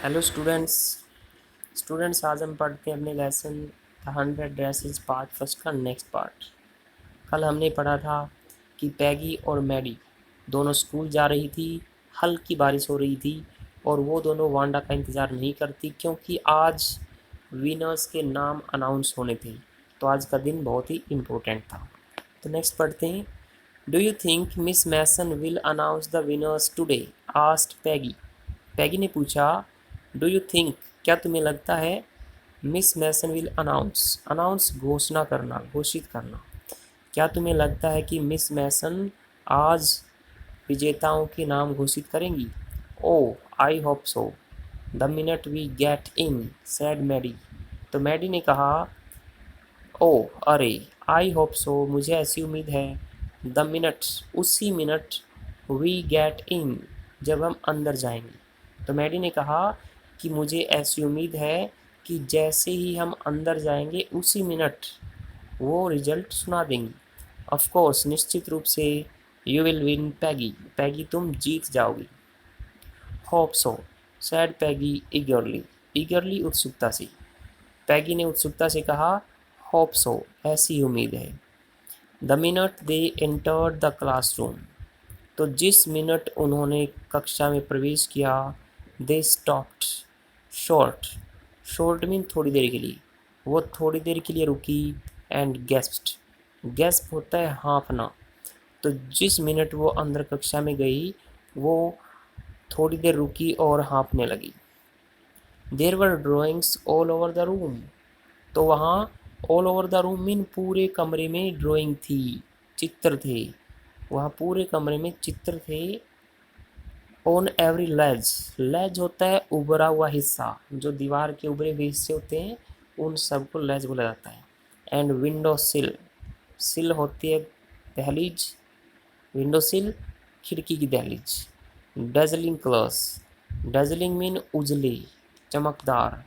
Hello students आज हम पढ़ते हैं अपने lesson the 100 dresses part first का नेक्स्ट पार्ट। कल हमने पढ़ा था कि पैगी और मैडी दोनों स्कूल जा रही थी। हल्की बारिश हो रही थी और वो दोनों वांडा का इंतज़ार नहीं करती क्योंकि आज विनर्स के नाम अनाउंस होने थे। तो आज का दिन बहुत ही इम्पोर्टेंट था। तो नेक्स्ट पढ़ते हैं। Do you think Miss Mason will announce the winners today? Asked Peggy. Peggy ने पूछा, डू यू थिंक, क्या तुम्हें लगता है, Miss Mason will announce, announce घोषणा करना, घोषित करना, क्या तुम्हें लगता है कि मिस मैसन आज विजेताओं के नाम घोषित करेंगी? Oh I hope so the minute we get in, said Maddy. तो मैडी ने कहा, ओ अरे, आई होप सो, मुझे ऐसी उम्मीद है, द मिनट, उसी मिनट, वी गेट इन, जब हम अंदर जाएंगे। तो मैडी ने कहा कि मुझे ऐसी उम्मीद है कि जैसे ही हम अंदर जाएंगे उसी मिनट वो रिजल्ट सुना देंगी। ऑफ कोर्स, निश्चित रूप से, यू विल विन पैगी, पैगी तुम जीत जाओगी। होप सो, सैड पैगी ईगरली, ईगरली उत्सुकता से। पैगी ने उत्सुकता से कहा, होप सो, ऐसी उम्मीद है। The minute they entered the classroom, तो जिस मिनट उन्होंने कक्षा में प्रवेश किया, they stopped short, short mean थोड़ी देर के लिए, वो थोड़ी देर के लिए रुकी, एंड गेस्प्ड, गेस्प होता है हाँफना। तो जिस मिनट वो अंदर कक्षा में गई वो थोड़ी देर रुकी और हाँफने लगी। There were drawings all over the room, तो वहाँ all over the room mean पूरे कमरे में ड्राइंग थी, चित्र थे, वहाँ पूरे कमरे में चित्र थे। ऑन एवरी लेज, लेज होता है उभरा हुआ हिस्सा, जो दीवार के उभरे हुए हिस्से होते हैं उन सबको लेज बोला जाता है। एंड विंडो सिल, सिल होती है दहलीज, विंडो सिल खिड़की की दहलीज। डजलिंग कलर्स, डजलिंग मीन उजले, चमकदार,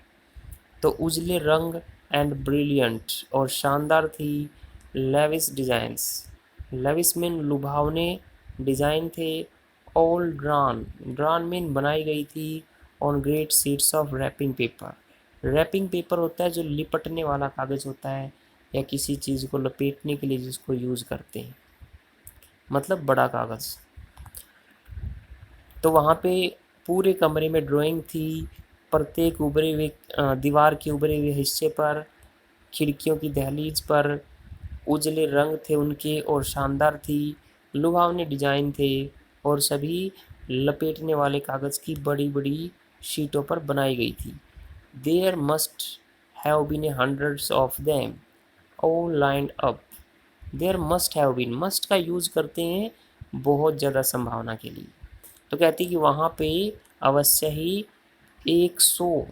तो उजले रंग, एंड ब्रिलियंट, और शानदार थी। लेविस डिज़ाइंस, लेविस मीन लुभावने डिज़ाइन थे। ऑल ड्रान, ड्रान मीन बनाई गई थी। On great sheets of wrapping paper, wrapping paper होता है जो लिपटने वाला कागज़ होता है या किसी चीज़ को लपेटने के लिए जिसको यूज़ करते हैं, मतलब बड़ा कागज़। तो वहाँ पे पूरे कमरे में ड्राइंग थी, प्रत्येक उभरे हुए दीवार के उभरे हुए हिस्से पर, खिड़कियों की दहलीज पर उजले रंग थे उनके और शानदार थी, लुभावने डिजाइन थे, और सभी लपेटने वाले कागज़ की बड़ी बड़ी शीटों पर बनाई गई थी। There must have been hundreds of them all lined up, there must have been, must का यूज़ करते हैं बहुत ज़्यादा संभावना के लिए। तो कहती कि वहाँ पे अवश्य ही 100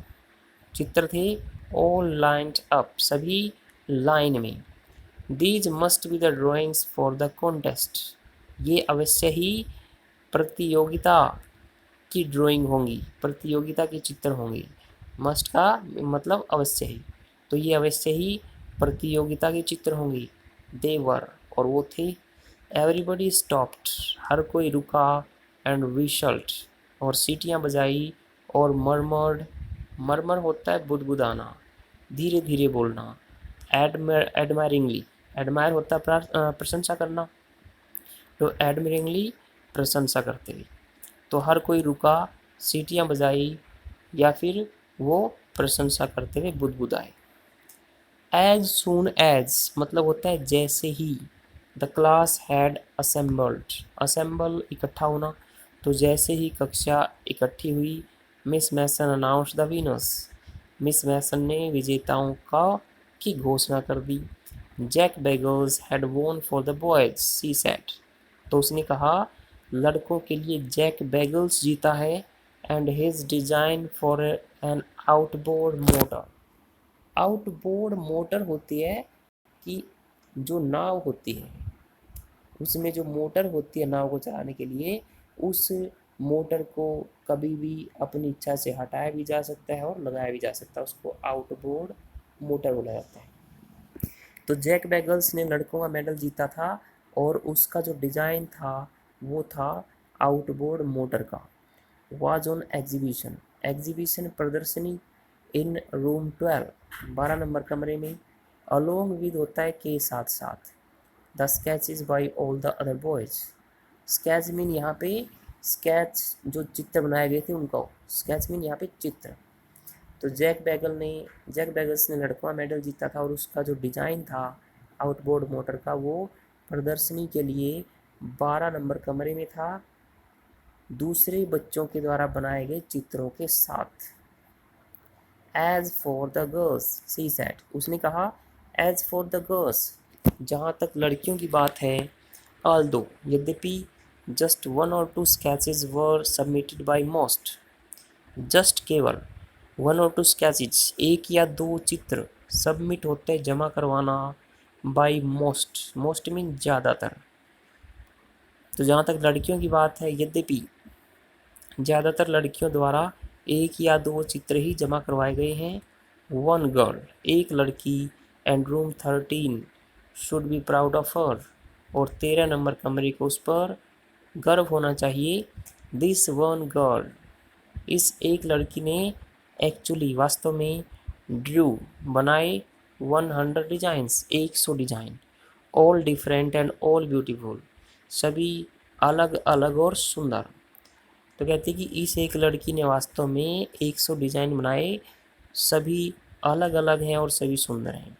चित्र थे, ऑल लाइंड अप, सभी लाइन में। These must be the drawings for the contest, ये अवश्य ही प्रतियोगिता की ड्राइंग होंगी, प्रतियोगिता के चित्र होंगे। मस्ट का मतलब अवश्य ही, तो ये अवश्य ही प्रतियोगिता के चित्र होंगे। दे वर, और वो थे। एवरीबडी स्टॉप्ड, हर कोई रुका, एंड विशल्ट, और सीटियाँ बजाई, और मरमर्ड, मरमर होता है बुदबुदाना, धीरे धीरे बोलना। एडमायरिंगली, एडमायर होता है प्रशंसा करना, तो एडमिरिंगली, प्रशंसा करते हुए। तो हर कोई रुका, सीटियाँ बजाई, या फिर वो प्रशंसा करते हुए बुदबुदाए। एज सून एज मतलब होता है जैसे ही। The class had assembled, assembled इकट्ठा होना, तो जैसे ही कक्षा इकट्ठी हुई, Miss Mason announce the winners, Miss Mason ने विजेताओं का की घोषणा कर दी। Jack Beagles had won for the boys, she said, तो उसने कहा लड़कों के लिए जैक बेगल्स जीता है, and his design for an outboard motor, outboard motor होती है कि जो नाव होती है उसमें जो मोटर होती है नाव को चलाने के लिए, उस मोटर को कभी भी अपनी इच्छा से हटाया भी जा सकता है और लगाया भी जा सकता है, उसको आउटबोर्ड मोटर बोला जाता है। तो जैक बैगल्स ने लड़कों का मेडल जीता था और उसका जो डिज़ाइन था वो था आउटबोर्ड मोटर का। वाज ऑन एग्जीबिशन, एग्जीबिशन प्रदर्शनी इन रूम 12 नंबर कमरे में। अलोंग विद होता है के साथ साथ। The sketches by all the other boys. Sketch mean यहाँ पे स्केच जो चित्र बनाए गए थे उनका, स्केच मीन यहाँ पे चित्र। तो जैक बैगल्स ने लड़का मेडल जीता था और उसका जो डिज़ाइन था आउटबोर्ड मोटर का वो प्रदर्शनी के लिए 12 नंबर कमरे में था, दूसरे बच्चों के द्वारा बनाए गए चित्रों के साथ। As for the girls she said, उसने कहा एज फॉर द गर्ल्स, जहाँ तक लड़कियों की बात है, ऑल्दो यद्यपि just 1 or 2 sketches were submitted by most, just केवल 1 or 2 स्केचेज एक या दो चित्र सबमिट होते जमा करवाना बाय मोस्ट, मोस्ट मीन ज़्यादातर। तो जहाँ तक लड़कियों की बात है, यद्यपि ज़्यादातर लड़कियों द्वारा एक या दो चित्र ही जमा करवाए गए हैं। 1 गर्ल, एक लड़की, and room 13 should be proud of her, और 13 नंबर कमरे को उस पर गर्व होना चाहिए। दिस 1 गर्ल, इस एक लड़की ने एक्चुअली वास्तव में ड्रू बनाए 100 designs, 100 design, all different and all beautiful, सभी अलग अलग और सुंदर। तो कहते हैं कि इस एक लड़की ने वास्तव में 100 डिजाइन बनाए, सभी अलग अलग हैं और सभी सुंदर हैं।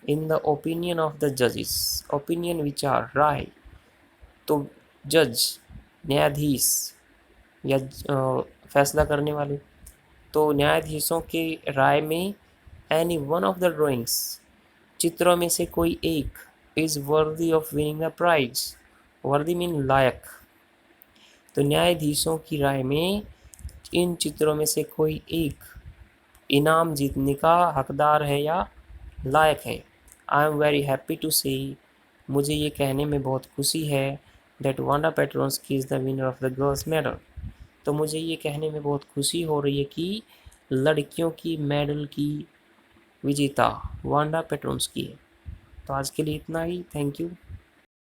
In the opinion of the जजेस, ओपिनियन विचार, राय, तो जज न्यायाधीश या फैसला करने वाले, तो न्यायाधीशों के राय में any one of the drawings, चित्रों में से कोई एक, is worthy of winning the prize, worthy mean लायक, तो न्यायाधीशों की राय में इन चित्रों में से कोई एक इनाम जीतने का हकदार है या लायक है। I am very happy to say, मुझे ये कहने में बहुत खुशी है, that Wanda Petronski is the winner of the girls medal, तो मुझे ये कहने में बहुत खुशी हो रही है कि लड़कियों की मेडल की विजेता वांडा पेट्रोन्स्की है। तो आज के लिए इतना ही, थैंक यू।